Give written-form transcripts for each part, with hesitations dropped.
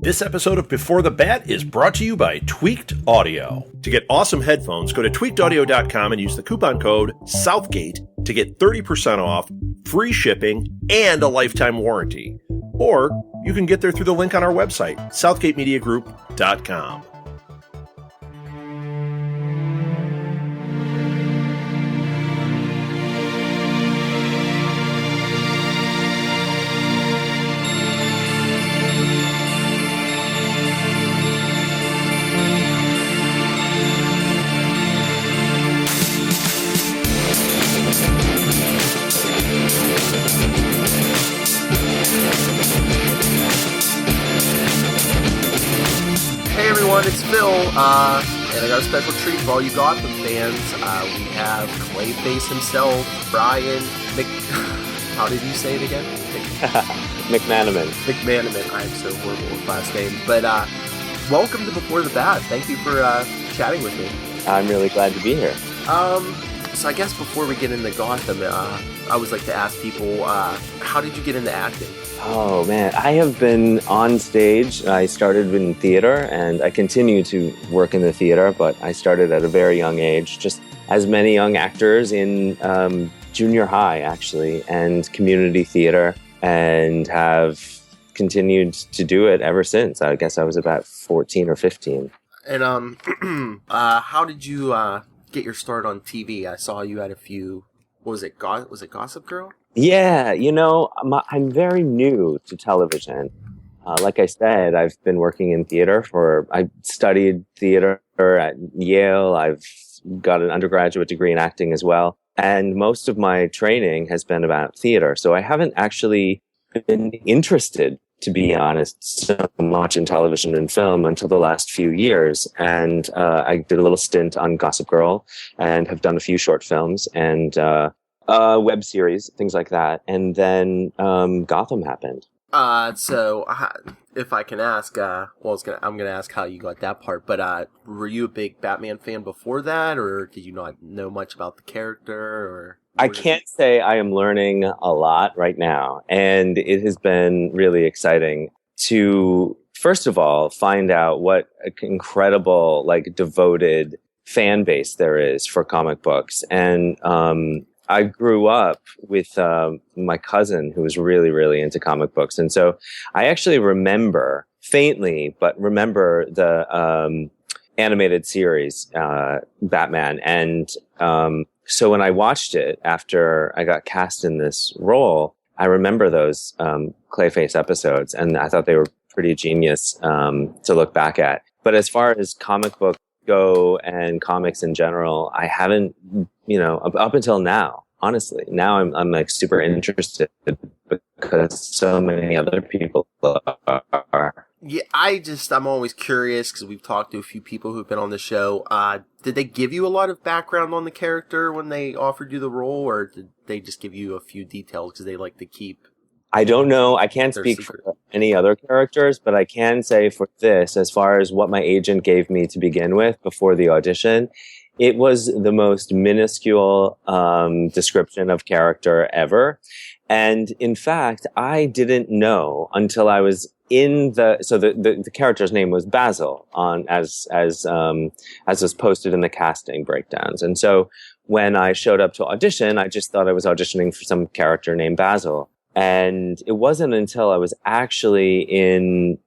This episode of Before the Bat is brought to you by Tweaked Audio. To get awesome headphones, go to tweakedaudio.com and use the coupon code Southgate to get 30% off, free shipping, and a lifetime warranty. Or you can get there through the link on our website, southgatemediagroup.com. It's Phil, and I got a special treat for all you Gotham fans. We have Clayface himself, Brian How did you say it again? McManamon. McManamon. I'm so horrible with last names. But welcome to Before the Bat. Thank you for chatting with me. I'm really glad to be here. So I guess before we get into Gotham, I always like to ask people, how did you get into acting? Oh, man. I have been on stage. I started in theater, and I continue to work in the theater, but I started at a very young age, just as many young actors in junior high, actually, and community theater, and have continued to do it ever since. I guess I was about 14 or 15. And how did you get your start on TV? I saw you had a few. What was it? Was it Gossip Girl? Yeah, I'm very new to television. Like I said, I've been working in theater I studied theater at Yale. I've got an undergraduate degree in acting as well. And most of my training has been about theater. So I haven't actually been interested, to be honest, so much in television and film until the last few years. And I did a little stint on Gossip Girl and have done a few short films and web series, things like that. And then Gotham happened. So if I can ask, I'm going to ask how you got that part, but were you a big Batman fan before that, or did you not know much about the character? Or I can't say I am learning a lot right now, and it has been really exciting to, first of all, find out what an incredible, devoted fan base there is for comic books. And I grew up with my cousin who was really, really into comic books. And so I actually remember, faintly, the animated series, Batman. And so when I watched it after I got cast in this role, I remember those Clayface episodes, and I thought they were pretty genius to look back at. But as far as comic book go and comics in general, I haven't, up until now, honestly. Now I'm like super interested because so many other people are. Yeah, I'm always curious because we've talked to a few people who've been on the show. Did they give you a lot of background on the character when they offered you the role, or did they just give you a few details because they like to keep? I don't know. I can't speak for any other characters, but I can say for this, as far as what my agent gave me to begin with before the audition, it was the most minuscule description of character ever. And in fact, I didn't know until I was in the character's name was Basil as was posted in the casting breakdowns. And so when I showed up to audition, I just thought I was auditioning for some character named Basil. And it wasn't until I was actually in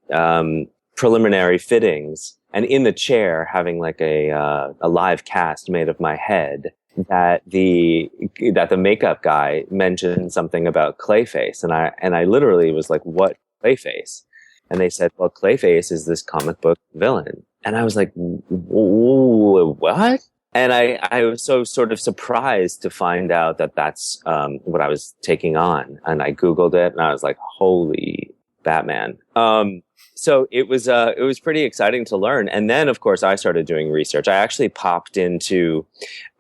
preliminary fittings and in the chair having like a live cast made of my head that the makeup guy mentioned something about Clayface. And I literally was like, what Clayface? And they said, well, Clayface is this comic book villain. And I was like, what? And I was so sort of surprised to find out that that's what I was taking on. And I Googled it and I was like, holy Batman. So it was pretty exciting to learn. And then, of course, I started doing research. I actually popped into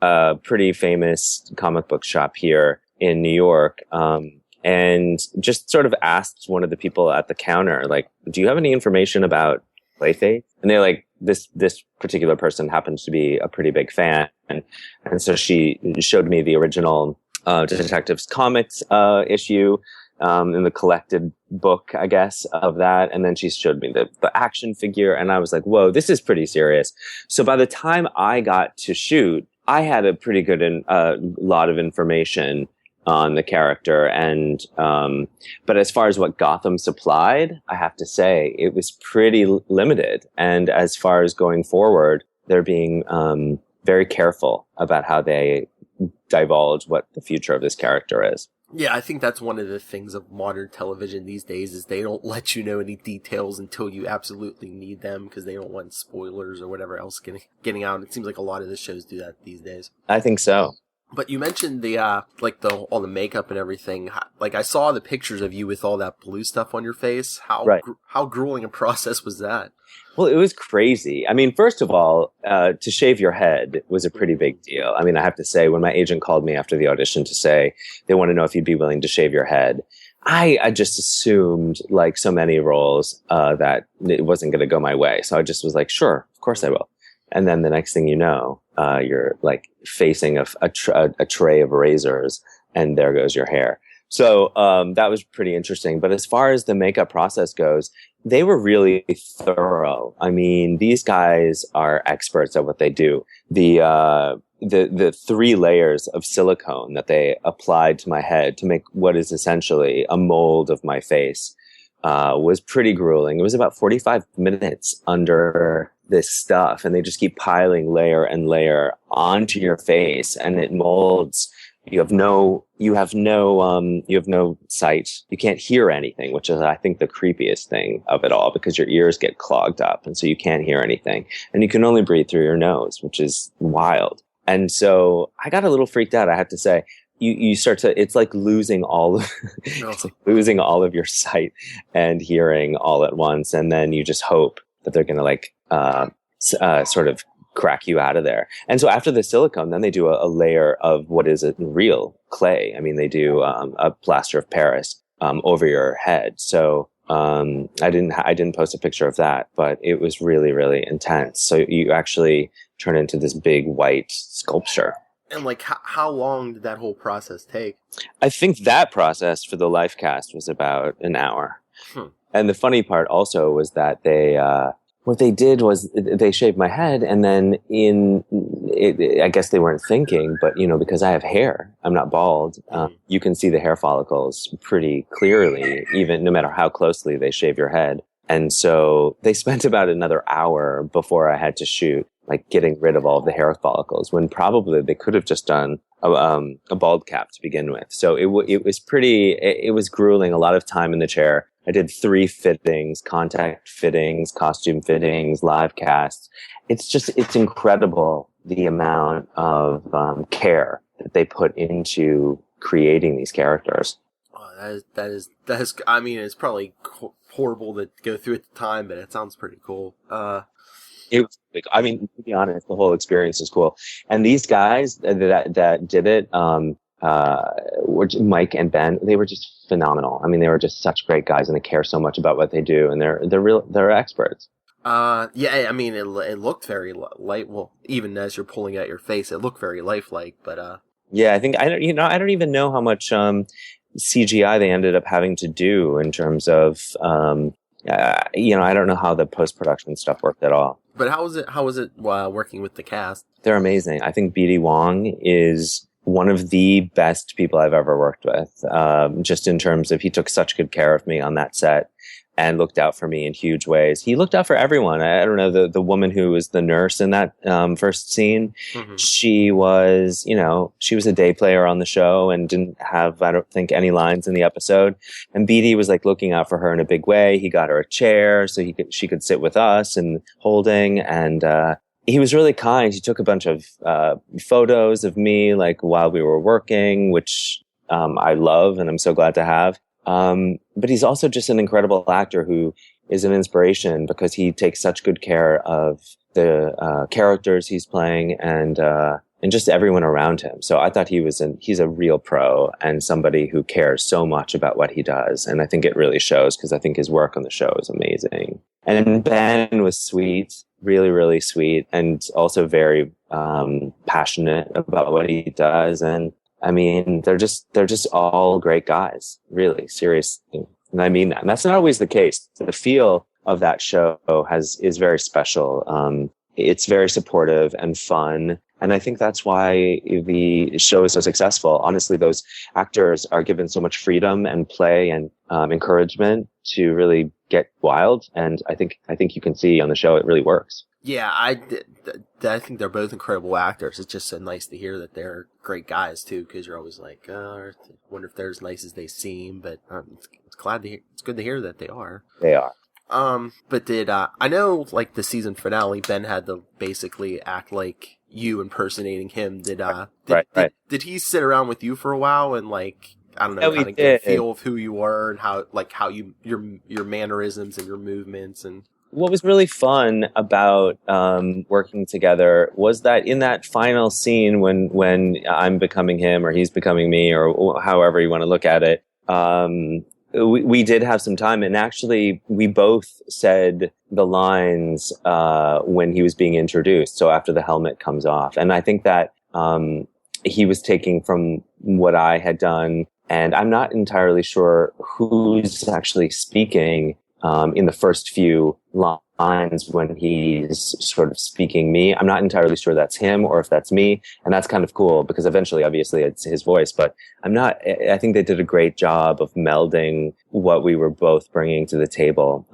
a pretty famous comic book shop here in New York, and just sort of asked one of the people at the counter, like, do you have any information about Clayface? And they're like, this particular person happens to be a pretty big fan. And so she showed me the original Detectives Comics issue in the collected book, I guess, of that. And then she showed me the action figure, and I was like, whoa, this is pretty serious. So by the time I got to shoot, I had a pretty good lot of information on the character. And but as far as what Gotham supplied, I have to say it was pretty limited. And as far as going forward, they're being very careful about how they divulge what the future of this character is. Yeah, I think that's one of the things of modern television these days is they don't let you know any details until you absolutely need them because they don't want spoilers or whatever else getting out. It seems like a lot of the shows do that these days. I think so. But you mentioned the all the makeup and everything. Like I saw the pictures of you with all that blue stuff on your face. How grueling a process was that? Well, it was crazy. I mean, first of all, to shave your head was a pretty big deal. I mean, I have to say, when my agent called me after the audition to say they want to know if you'd be willing to shave your head, I just assumed, like so many roles, that it wasn't going to go my way. So I just was like, sure, of course I will. And then the next thing you know, you're like facing a tray of razors, and there goes your hair. So that was pretty interesting. But as far as the makeup process goes, they were really thorough. I mean, these guys are experts at what they do. The 3 layers of silicone that they applied to my head to make what is essentially a mold of my face was pretty grueling. It was about 45 minutes under this stuff, and they just keep piling layer and layer onto your face, and it molds. You have no sight. You can't hear anything, which is, I think, the creepiest thing of it all, because your ears get clogged up, and so you can't hear anything, and you can only breathe through your nose, which is wild. And so I got a little freaked out, I have to say. You start to, it's like losing it's like losing all of your sight and hearing all at once, and then you just hope that they're going to sort of crack you out of there. And so after the silicone, then they do a layer of what is a real clay. I mean, they do a plaster of Paris over your head. So I didn't post a picture of that, but it was really, really intense. So you actually turn into this big white sculpture. And like, how long did that whole process take? I think that process for the life cast was about an hour. And the funny part also was that what they did was they shaved my head, and then I guess they weren't thinking, but because I have hair, I'm not bald. You can see the hair follicles pretty clearly, even no matter how closely they shave your head. And so they spent about another hour before I had to shoot, like getting rid of all of the hair follicles, when probably they could have just done a bald cap to begin with. So it was grueling, a lot of time in the chair. I did 3 fittings, contact fittings, costume fittings, live casts. It's incredible the amount of care that they put into creating these characters. Oh, that is. I mean, it's probably horrible to go through at the time, but it sounds pretty cool. It was big. I mean, to be honest, the whole experience is cool. And these guys that did it, were Mike and Ben. They were just phenomenal. I mean, they were just such great guys, and they care so much about what they do, and they're experts. Yeah, I mean, it looked very light. Well, even as you're pulling out your face, it looked very lifelike. But yeah, I think I don't even know how much CGI they ended up having to do in terms of I don't know how the post-production stuff worked at all. But how was it working with the cast? They're amazing. I think BD Wong is one of the best people I've ever worked with. Just in terms of, he took such good care of me on that set and looked out for me in huge ways. He looked out for everyone. I don't know, the woman who was the nurse in that first scene, she was a day player on the show and didn't have, I don't think, any lines in the episode. And BD was like looking out for her in a big way. He got her a chair so she could sit with us and holding, and he was really kind. He took a bunch of photos of me like while we were working, which I love and I'm so glad to have. But he's also just an incredible actor who is an inspiration because he takes such good care of the characters he's playing and just everyone around him. So I thought he's a real pro and somebody who cares so much about what he does. And I think it really shows because I think his work on the show is amazing. And Ben was sweet, really, really sweet, and also very passionate about what he does. And I mean, they're just all great guys, really, seriously. And I mean that. And that's not always the case. The feel of that show is very special. It's very supportive and fun. And I think that's why the show is so successful. Honestly, those actors are given so much freedom and play and encouragement to really get wild. And I think you can see on the show it really works. Yeah, I think they're both incredible actors. It's just so nice to hear that they're great guys too, because you're always like, I wonder if they're as nice as they seem. But it's good to hear that they are. They are. But did I know like the season finale, Ben had to basically act like you impersonating him. Did he sit around with you for a while and like, I don't know, kind of get a feel of who you were and how your mannerisms and your movements? And what was really fun about working together was that in that final scene when I'm becoming him or he's becoming me or however you want to look at it, we did have some time, and actually we both said the lines when he was being introduced, so after the helmet comes off. And I think that he was taking from what I had done, and I'm not entirely sure who's actually speaking in the first few lines when he's sort of speaking me. I'm not entirely sure that's him or if that's me. And that's kind of cool because eventually, obviously, it's his voice. But I think they did a great job of melding what we were both bringing to the table.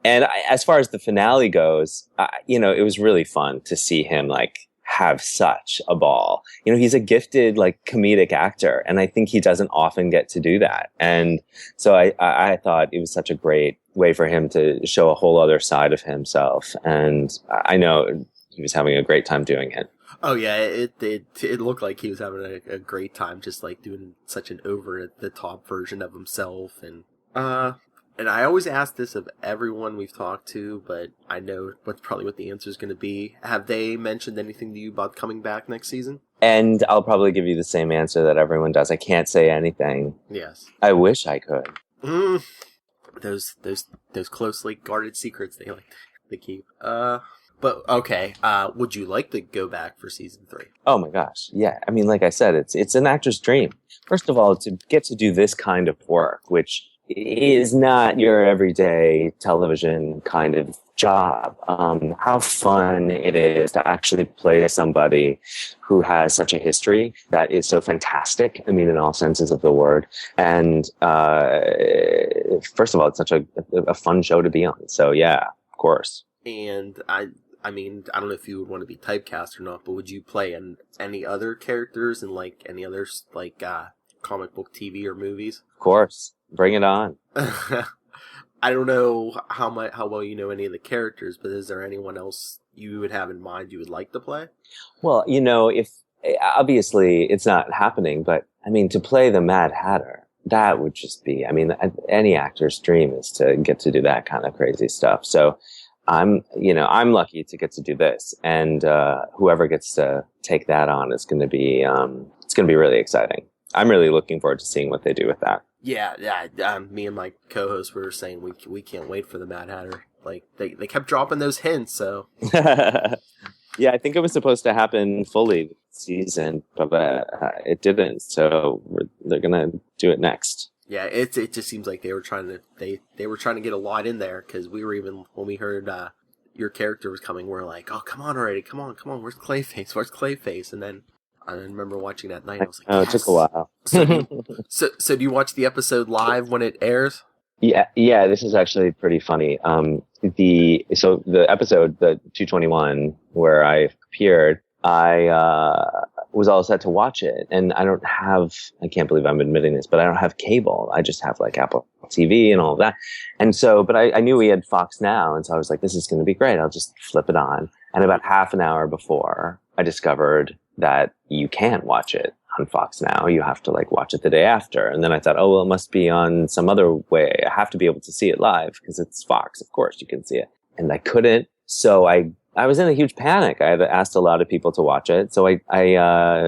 As far as the finale goes, it was really fun to see him like have such a ball. He's a gifted like comedic actor, and I think he doesn't often get to do that. And so I thought it was such a great way for him to show a whole other side of himself. And I know he was having a great time doing it. Oh yeah, it looked like he was having a great time, just like doing such an over the top version of himself. And I always ask this of everyone we've talked to, but I know probably what the answer is going to be. Have they mentioned anything to you about coming back next season? And I'll probably give you the same answer that everyone does. I can't say anything. Yes. I wish I could. Those closely guarded secrets they like to keep. But okay. Would you like to go back for season 3? Oh my gosh, yeah. I mean, like I said, it's an actor's dream. First of all, to get to do this kind of work, which is not your everyday television kind of job. How fun it is to actually play somebody who has such a history that is so fantastic. I mean, in all senses of the word. And first of all, it's such a fun show to be on. So yeah, of course. And I mean, I don't know if you would want to be typecast or not, but would you play any other characters in like any other like comic book TV or movies? Of course. Bring it on. I don't know how well you know any of the characters, but is there anyone else you would have in mind you would like to play? Well, if obviously it's not happening, but I mean, to play the Mad Hatter, that would just be, I mean, any actor's dream is to get to do that kind of crazy stuff. So I'm lucky to get to do this, and whoever gets to take that on is going to be, it's going to be really exciting. I'm really looking forward to seeing what they do with that. Yeah. Me and my co-host were saying we can't wait for the Mad Hatter. Like they kept dropping those hints. So yeah, I think it was supposed to happen fully this season, but it didn't. So they're gonna do it next. Yeah, it just seems like they were trying to get a lot in there, because we were even when we heard your character was coming, we're like, oh come on already, come on, where's Clayface? And then I remember watching that night. I was like, yes. It took a while. So do you watch the episode live when it airs? Yeah. This is actually pretty funny. The episode, the 221, where I appeared, I was all set to watch it, and I can't believe I'm admitting this, but I don't have cable. I just have like Apple TV and all of that. And so, but I knew we had Fox Now, and so I was like, this is going to be great. I'll just flip it on. And about half an hour before, I discovered that you can't watch it on Fox Now. You have to like watch it the day after. And then I thought, oh, well, it must be on some other way. I have to be able to see it live because it's Fox. Of course you can see it. And I couldn't. So I was in a huge panic. I had asked a lot of people to watch it. So I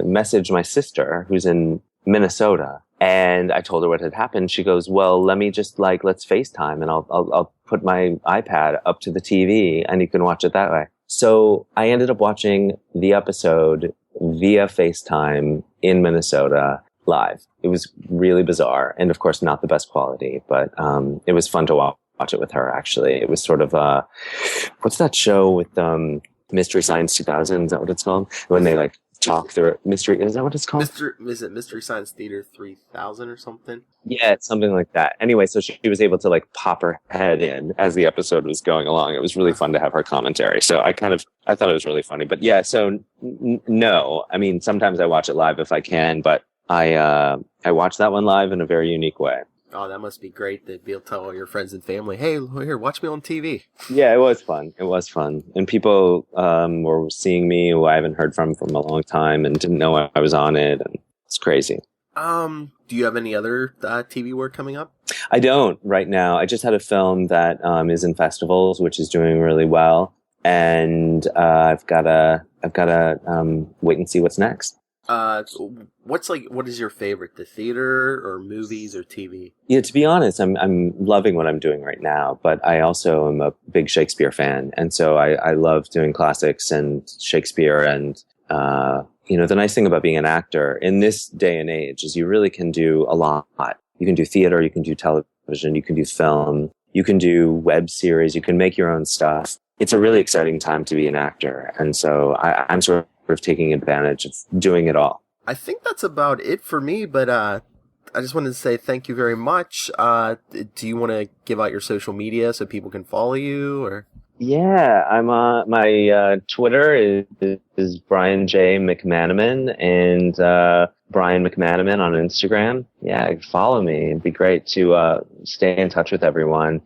messaged my sister who's in Minnesota, and I told her what had happened. She goes, well, let me just let's FaceTime, and I'll put my iPad up to the TV and you can watch it that way. So I ended up watching the episode via FaceTime in Minnesota live. It was really bizarre, and of course not the best quality, but it was fun to watch it with her. Actually, it was sort of what's that show with Mystery Science 2000? Is that what it's called? When they like talk through mystery. Is that what it's called? Is it Mystery Science Theater 3000 or something? Yeah, it's something like that. Anyway, so she was able to like pop her head in as the episode was going along. It was really fun to have her commentary. So I thought it was really funny. But yeah, so no, I mean, sometimes I watch it live if I can, but I watch that one live in a very unique way. Oh, that must be great to be able to tell all your friends and family, hey, here, watch me on TV. Yeah, it was fun. It was fun. And people were seeing me who I haven't heard from a long time and didn't know I was on it. And it's crazy. Do you have any other TV work coming up? I don't right now. I just had a film that is in festivals, which is doing really well. And I've got to wait and see what's next. What is your favorite, the theater or movies or TV? Yeah, to be honest, I'm loving what I'm doing right now, but I also am a big Shakespeare fan. And so I love doing classics and Shakespeare. And, the nice thing about being an actor in this day and age is you really can do a lot. You can do theater, you can do television, you can do film, you can do web series, you can make your own stuff. It's a really exciting time to be an actor. And so I'm sort of taking advantage of doing it all. I think that's about it for me, but I just wanted to say thank you very much. Do you want to give out your social media so people can follow you? Or yeah, I'm my Twitter is Brian J. McManamon and Brian McManamon on Instagram. Yeah, follow me. It'd be great to stay in touch with everyone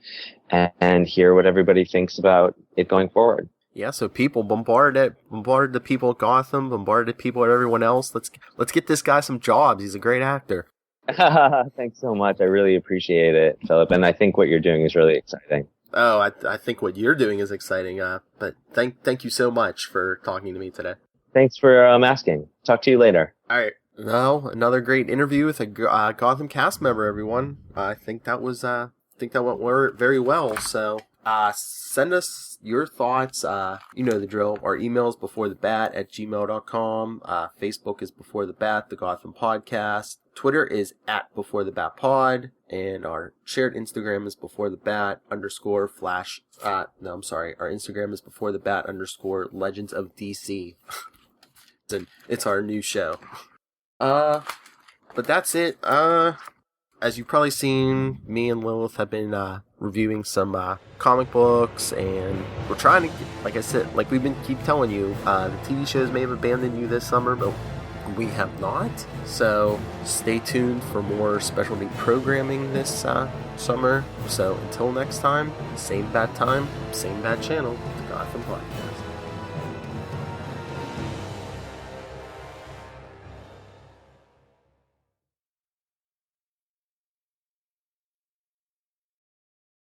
and hear what everybody thinks about it going forward. Yeah, so people bombard the people at Gotham, bombard the people at everyone else. Let's get this guy some jobs. He's a great actor. Thanks so much. I really appreciate it, Philip. And I think what you're doing is really exciting. Oh, I think what you're doing is exciting. But thank you so much for talking to me today. Thanks for asking. Talk to you later. All right. Well, another great interview with a Gotham cast member, everyone. I think that went very well. So, send us your thoughts. You know the drill. Our email is beforethebat@gmail.com. Facebook is Before the Bat, the Gotham Podcast. Twitter is @BeforeTheBatPod. And our shared Instagram is Before the Bat _flash. Our Instagram is Before the Bat _Legends of DC. It's our new show. But that's it. As you've probably seen, me and Lilith have been reviewing some comic books, and we're trying to, like I said, like we've been keep telling you, the TV shows may have abandoned you this summer, but we have not. So stay tuned for more specialty programming this summer. So until next time, same bad time, same bad channel, the Gotham Podcast.